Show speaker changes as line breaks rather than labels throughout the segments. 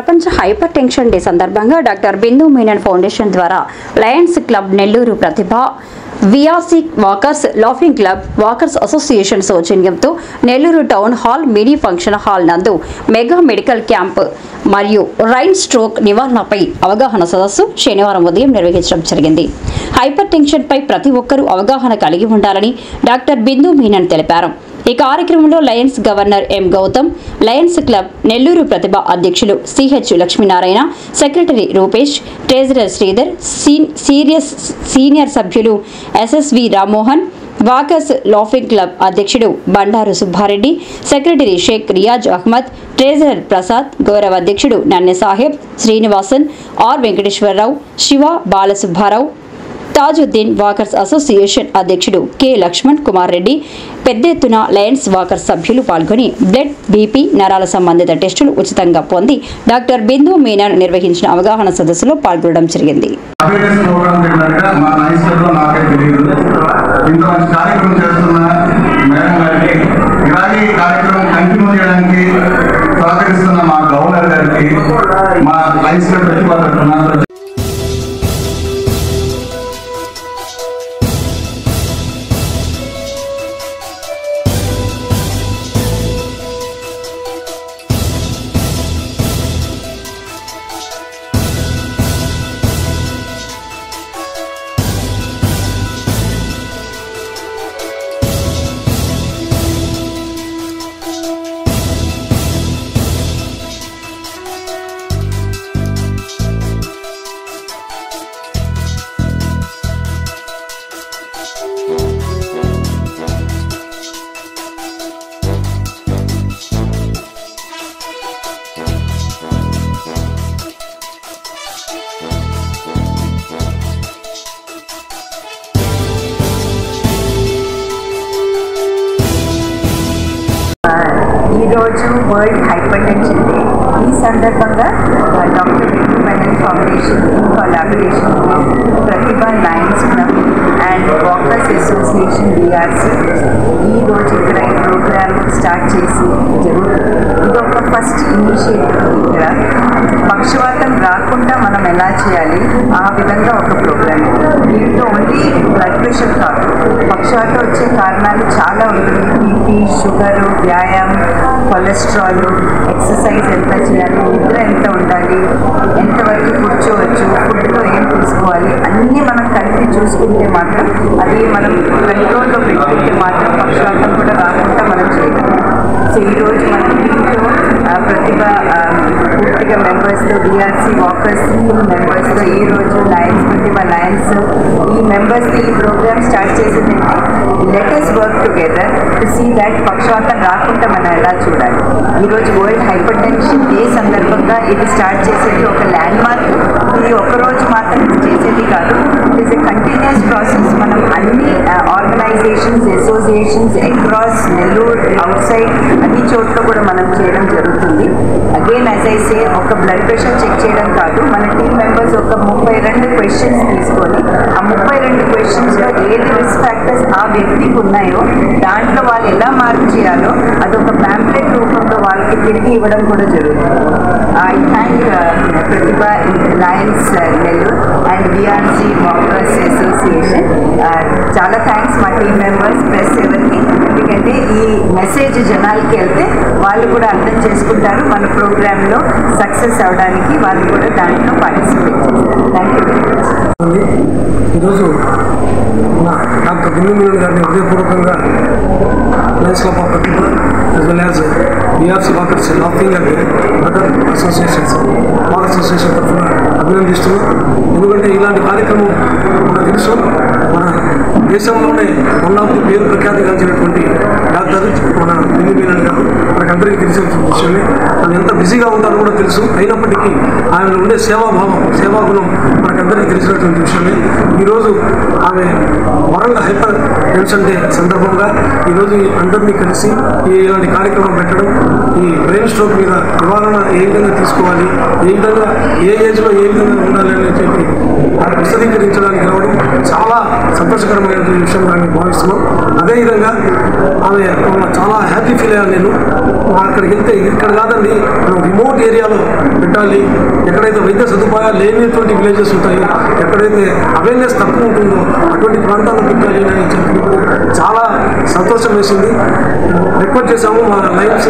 ప్రపంచ hypertension day సందర్భంగా doctor Bindu Menon foundation ద్వారా Lions Club Nellore Pratibha VRC walkers laughing club walkers association సౌజన్యంతో Nellore town hall mini function hall నందు mega medical camp మరియు brain stroke నివారణపై అవగాహన సదస్సు శనివారం ఉదయం నిర్వహించడం జరిగింది. హైపర్ టెన్షన్ పై ప్రతి ఒక్కరూ అవగాహన కలిగి ఉండాలని డాక్టర్ బిందు మీనన్ తెలిపారు. ఈ కార్యక్రమంలో Lions governor M Gautam, Lions Club Nellore Pratibha అధ్యక్షులు CH Lakshminarayana, secretary Rupesh, treasurer Sridhar, senior సభ్యులు SSV Rammohan, walkers laughing club అధ్యక్షుడు బండారు సుబ్బారెడ్డి, సెక్రటరీ షేక్ రియాజ్ అహ్మద్, ట్రెజరర్ ప్రసాద్, గౌరవ అధ్యక్షుడు Nanne Saheb, Srinivasan, R Venkateswararao, Siva Balasubbarao, Tajuddin walkers association అధ్యక్షుడు కె లక్ష్మణ్ కుమార్ రెడ్డి పెద్ద ఎత్తున లయన్స్ వాకర్స్ సభ్యులు పాల్గొని బ్లడ్, బీపీ, నరాల సంబంధిత టెస్టులు ఉచితంగా పొంది డాక్టర్ బిందు మీనన్ నిర్వహించిన అవగాహన సదస్సులో పాల్గొనడం జరిగింది.
ఈరోజు వరల్డ్ హైపర్ టెన్షన్ డే. ఈ సందర్భంగా doctor Bindu Menon foundation in collaboration Pratibha lions club and walkers association VRC ఈరోజు ఇక్కడ ఈ ప్రోగ్రామ్ స్టార్ట్ చేసి జరుగుతుంది. ఇది ఒక ఫస్ట్ ఇనిషియేటివ్. ఇక్కడ పక్షవాతం రాకుండా మనం ఎలా చేయాలి ఆ విధంగా ఒక ప్రోగ్రామ్. దీంట్లో ఓన్లీ బ్లడ్ ప్రెషర్ కాదు, పక్షవాతం వచ్చే కారణాలు చాలా ఉన్నాయి. బీపీ, షుగరు, వ్యాయామం, కొలెస్ట్రాల్, ఎక్సర్సైజ్ ఎంత చేయాలి, నిద్ర ఎంత ఉండాలి, ఎంతవరకు కూర్చోవచ్చు, ఫుడ్లో ఏం తీసుకోవాలి, అన్నీ మనం కలిపి చూసుకుంటే మాత్రం అది మనం కంట్రోల్లో పెట్టుకుంటే మాత్రం పక్షవాతం కూడా రాకుండా మనం చేయగలం. సో ఈరోజు మనం దీంట్లో ప్రతిభ పూర్తిగా మెంబర్స్తో విఆర్సీ వాకర్స్ మెంబర్స్తో ఈరోజు లయన్స్ ప్రతిభ లయన్స్ ఈ మెంబర్స్తో ఈ ప్రోగ్రామ్ స్టార్ట్ చేసిందంటే let us work together to see that పక్షవాతం రాకుండా మనం ఎలా చూడాలి. ఈరోజు వరల్డ్ హైపర్ టెన్షన్ డే సందర్భంగా ఇది స్టార్ట్ చేసేది ఒక ల్యాండ్ మార్క్. ఇది ఒకరోజు మాత్రం చేసేది కాదు, it is a continuous process. మనం అన్ని organisations, associations across Nellore, outside అన్ని చోట్ల కూడా మనం చేయడం జరుగుతుంది. అగైన్ యాజ్ ఐ సే, ఒక బ్లడ్ ప్రెషర్ చెక్ చేయడం కాదు, మన టీమ్ మెంబర్స్ ఒక 32 క్వశ్చన్స్ తీసుకొని ఆ 32 క్వశ్చన్స్లో ఏది రిస్క్ ఫ్యాక్టర్స్ ఆ వ్యక్తికి ఉన్నాయో దాంట్లో వాళ్ళు ఎలా మార్క్ చేయాలో అదొక ప్యాంప్లెట్ రూపంలో వాళ్ళకి తిరిగి ఇవ్వడం కూడా జరుగుతుంది. I thank Pratibha Lions Nellore and VRC walkers association. చాలా థ్యాంక్స్ మా టీమ్ మెంబర్స్, ప్రెస్ ఎవరికి. ఎందుకంటే ఈ మెసేజ్ జనాలకి వెళ్తే వాళ్ళు కూడా అర్థం చేసుకుంటారు, మన ప్రోగ్రాంలో సక్సెస్ అవ్వడానికి వాళ్ళు కూడా దాంట్లో పార్టిసిపేట్ చేస్తారు. Thank you very much.
ఈరోజు మన డాక్టర్ బిందు మీనన్ గారిని హృదయపూర్వకంగా Lions Club of Pratibha as well as VRC walkers laughing and other associations walker association తరఫున అభినందిస్తున్నాం. ఎందుకంటే ఇలాంటి కార్యక్రమం మనకు తెలుసు, మన దేశంలోనే వన్ ఆఫ్ ది పేరు ప్రఖ్యాతి గాంచినటువంటి డాక్టర్ మన బిందు మీనన్ గారు మనకందరికీ తెలిసిన విషయమే. అది ఎంత బిజీగా ఉంటారో కూడా తెలుసు, అయినప్పటికీ ఆమెలో ఉండే సేవాభావం, సేవాగుణం మనకందరికీ తెలిసినటువంటి విషయమే. ఈరోజు ఆమె వరల్డ్ హైపర్ టెన్షన్ డే సందర్భంగా ఈరోజు అందరినీ కలిసి ఇలాంటి కార్యక్రమం పెట్టడం, ఈ బ్రెయిన్ స్ట్రోక్ మీద నివారణ ఏ విధంగా తీసుకోవాలి, ఏ విధంగా ఏ ఏజ్లో ఏ విధంగా ఉండాలి అని చెప్పి విశదీకరించడానికి రావడం చాలా సంతోషకరమైనటువంటి విషయంగా మేము భావిస్తున్నాం. అదేవిధంగా ఆమె చాలా హ్యాపీ ఫీల్ అయ్యాను నేను. అక్కడికి వెళ్తే ఇక్కడ కాదండి, మనం రిమోట్ ఏరియాలో బిడ్డ పెట్టాలి, ఎక్కడైతే వైద్య సదుపాయాలు లేనిటువంటి విలేజెస్ ఉంటాయో, ఎక్కడైతే అవేర్నెస్ తక్కువ ఉంటుందో అటువంటి ప్రాంతాల్లో పెట్టాలి అని చెప్పినప్పుడు చాలా సంతోషం వేసింది. రిక్వెస్ట్ చేశాము మా లైన్స్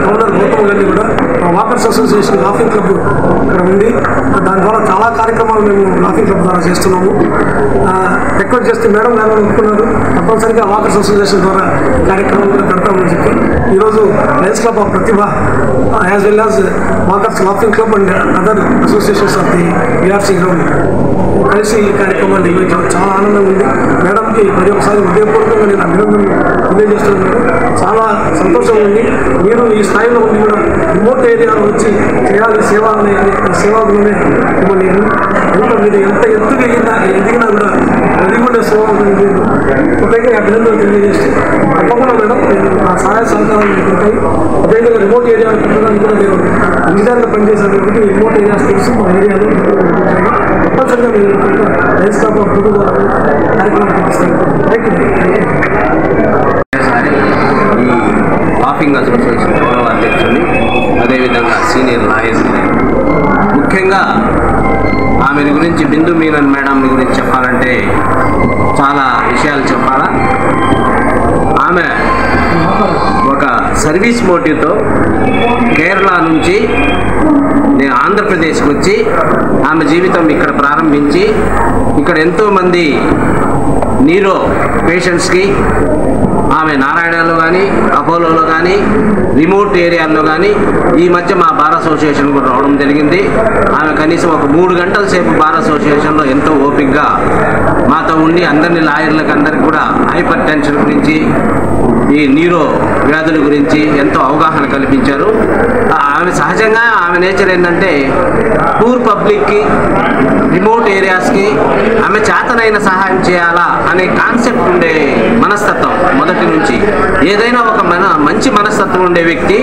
గవర్నర్ గౌతమ్ గారిని కూడా. మా వాకర్స్ అసోసియేషన్ లాఫింగ్ క్లబ్ ఇక్కడ ఉంది, దాని ద్వారా చాలా కార్యక్రమాలు మేము లాఫింగ్ క్లబ్ ద్వారా చేస్తున్నాము. రిక్వెస్ట్ చేస్తే మేడం గారు ఒప్పుకున్నారు, కంపల్సరీగా వాకర్స్ అసోసియేషన్ ద్వారా కార్యక్రమం కూడా పెడతామని చెప్పి ఈరోజు Lions Club of Pratibha as well as walkers laughing club and other associations of the VRC ground కలిసి ఈ కార్యక్రమాలు నిర్వహించడం చాలా ఆనందంగా ఉంది. మేడంకి మరి ఒకసారి హృదయపూర్వకంగా నేను అభినందనలు తెలియజేస్తున్నాను. చాలా సంతోషంగా ఉంది. మీరు ఈ స్థాయిలో ఉండి కూడా రిమోట్ ఏరియాలో వచ్చి చేయాలి సేవలోనే మిమ్మల్ని మీరు ఎంత ఎత్తుగా ఎదిగినా కూడా వెలిగొండే సేవలు ఒకటే అభినందనలు తెలియజేస్తే తప్పకుండా మేడం నా సహాయ సహకారాలు మీకు ఉంటాయి. అదేవిధంగా రిమోట్ ఏరియాలో పెట్టడానికి కూడా నేను నిజాన్ని పనిచేశాను కాబట్టి రిమోట్ ఏరియాస్ తెలుసు మా ఏరియాలో తప్పనిసరిగా మీరు లయన్స్ క్లబ్ ఆఫ్ ప్రతిభ కార్యక్రమం పంపిస్తాను. Thank you.
ఈ లాఫింగ్ అసోసియేషన్ గౌరవ అధ్యక్షుడిని, అదేవిధంగా సీనియర్ లాయర్స్ని, ముఖ్యంగా ఆమె గురించి బిందు మీనన్ మేడం గురించి చెప్పాలంటే చాలా విషయాలు చెప్పాలా. ఆమె ఒక సర్వీస్ మోటివ్తో కేరళ నుంచి నేను ఆంధ్రప్రదేశ్కి వచ్చి ఆమె జీవితం ఇక్కడ ప్రారంభించి ఇక్కడ ఎంతోమంది నీరో పేషెంట్స్కి ఆమె నారాయణలో కానీ అపోలోలో కానీ రిమోట్ ఏరియాల్లో కానీ ఈ మధ్య మా బార్ అసోసియేషన్ కూడా రావడం జరిగింది. ఆమె కనీసం ఒక 3 గంటల సేపు బార్ అసోసియేషన్లో ఎంతో ఓపికగా మాతో ఉండి అందరినీ లాయర్లకు అందరికి కూడా హైపర్ టెన్షన్ గురించి ఈ నీరో వ్యాధుల గురించి ఎంతో అవగాహన కల్పించారు. ఆమె సహజంగా ఆమె నేచర్ ఏంటంటే పూర్ పబ్లిక్కి రిమోట్ ఏరియాస్కి ఆమె చేతనైన సహాయం చేయాలా అనే కాన్సెప్ట్ ఉండే మనస్తత్వం మొదటి నుంచి. ఏదైనా ఒక మంచి మనస్తత్వం ఉండే వ్యక్తి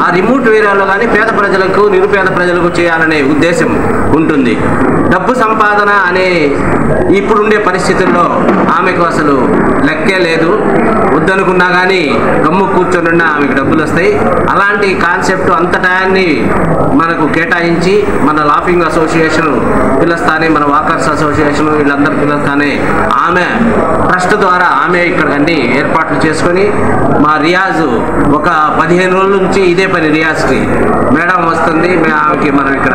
ఆ రిమోట్ ఏరియాలో కానీ పేద ప్రజలకు నిరుపేద ప్రజలకు చేయాలనే ఉద్దేశం ఉంటుంది. డబ్బు సంపాదన అనే ఇప్పుడుండే పరిస్థితుల్లో ఆమెకు అసలు లెక్కే లేదు. వద్దనుకున్నా కానీ గమ్ము కూర్చొని ఆమెకు డబ్బులు వస్తాయి. అలాంటి కాన్సెప్ట్ అంత టయాన్ని మనకు కేటాయించి మన లాఫింగ్ అసోసియేషన్ పిలుస్తానే, మన వాకర్స్ అసోసియేషన్ వీళ్ళందరూ పిలుస్తానే ఆమె ట్రస్ట్ ద్వారా ఆమె ఇక్కడ అన్ని ఏర్పాట్లు చేసుకొని మా రియాజ్ ఒక 15 రోజుల నుంచి ఇదే పని రియాజ్కి మేడం వస్తుంది, ఆమెకి మనం ఇక్కడ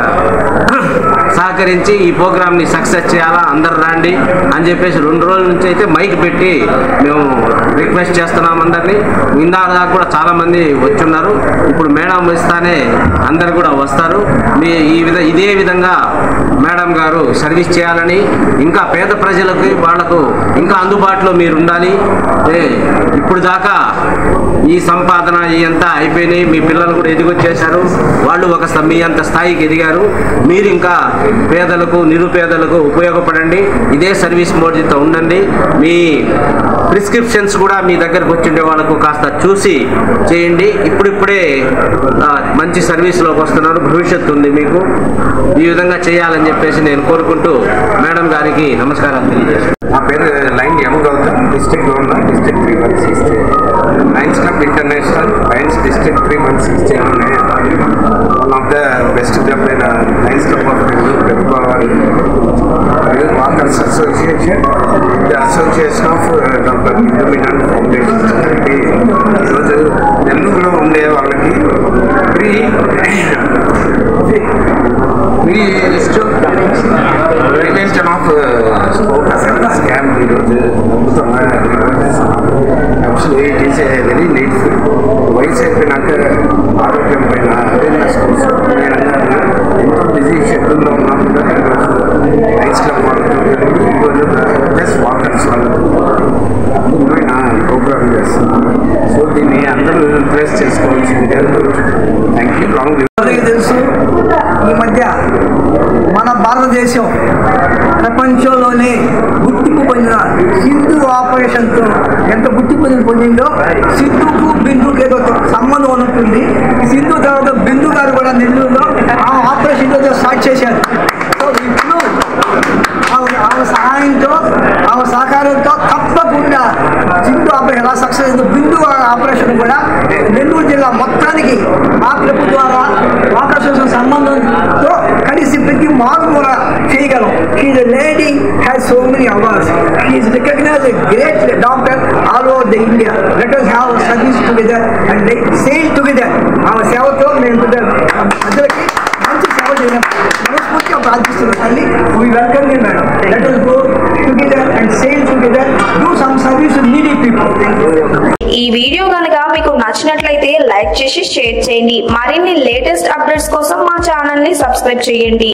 సహకరించి ఈ ప్రోగ్రామ్ని సక్సెస్ చేయాలా, అందరు రండి అని చెప్పేసి 2 రోజుల నుంచి అయితే మైక్ పెట్టి మేము రిక్వెస్ట్ చేస్తున్నాం అందరినీ. ఇందాక కూడా చాలామంది వచ్చున్నారు. ఇప్పుడు మేడం వస్తానే అందరు కూడా వస్తారు. ఇదే విధంగా మేడం గారు సర్వీస్ చేయాలని, ఇంకా పేద ప్రజలకు వాళ్లకు ఇంకా అందుబాటులో మీరు ఉండాలి. ఇప్పుడు దాకా ఈ సంపాదన ఇదంతా అయిపోయినాయి, మీ పిల్లలు కూడా ఎదిగొచ్చేశారు, వాళ్ళు మీ అంత స్థాయికి ఎదిగారు. మీరు ఇంకా పేదలకు నిరుపేదలకు ఉపయోగపడండి, ఇదే సర్వీస్ మోడ్తో ఉండండి. మీ ప్రిస్క్రిప్షన్స్ కూడా మీ దగ్గరకు వచ్చిండే వాళ్ళకు కాస్త చూసి చేయండి. ఇప్పుడిప్పుడే మంచి సర్వీస్లోకి వస్తున్నారు, భవిష్యత్తు ఉంది మీకు. ఈ విధంగా చేయాలని చెప్పేసి నేను కోరుకుంటూ మేడం గారికి నమస్కారాలు తెలియజేస్తాను.
నా పేరు Lion M Gautam, district governor, district 316 Lions Club International Lions District 316 one of the best club అయిన Lions Club of walkers association, the association of doctor Bindu Menon foundation. ఈరోజు నెల్లూరులో ఉండే వాళ్ళకి ప్రివెన్షన్ ఆఫ్ స్పోక్ స్కామ్ ఈరోజు అద్భుతంగా నిర్వహిస్తున్నాము. Actually it is a very needful. వయసు అయిపోయినాక ఆరోగ్యం పైన అవేర్నెస్ కోసం ఎంతో బిజీ షెడ్యూల్లో ఉన్నాం కూడా లయన్స్ క్లబ్ వాళ్ళతో ఈరోజు ప్లస్ వాకర్స్ వాళ్ళతో అద్భుతమైన ప్రోగ్రామ్ చేస్తున్నాము. సో దీన్ని అందరూ ప్రెస్ చేసుకోవాల్సిందిగా థ్యాంక్ యూ. లాంగ్
తెలుసు, ఈ మధ్య మన భారతదేశం ప్రపంచంలోనే గుర్తింపు పొందిన సింధు ఆపరేషన్తో ఎంత గుర్తింపు పొందిందో, సింధుకు బిందుకు ఏదో సంబంధం ఉంటుంది. సింధు తర్వాత బిందు గారు కూడా నెల్లూరులో ఆ ఆపరేషన్తో స్టార్ట్ చేశారు. సో ఇప్పుడు ఆమె సహాయంతో ఆమె సహకారంతో తప్పకుండా సింధు ఆపరేషన్ ఎలా సక్సెస్ అయిందో బిందు ఆపరేషన్ కూడా నెల్లూరు జిల్లా మొత్తానికి ఆ క్లబ్ ద్వారా ఆపరేషన్ సంబంధం She is a lady, has so many awards. She is recognized as a great doctor all over the India. Let us have service together and sail together. Our సేవతో మేము ప్రజలకి మంచి సేవ చేయడం మనస్ఫూర్తిగా ప్రార్థిస్తున్నాం తల్లి. We welcome you, madam. Let us go together and sail together, do some service to needy people.
ఈ వీడియో కనుక మీకు నచ్చినట్లయితే లైక్ చేసి షేర్ చేయండి. మరిన్ని లేటెస్ట్ అప్డేట్స్ కోసం మా ఛానల్ ని సబ్స్క్రైబ్ చేయండి.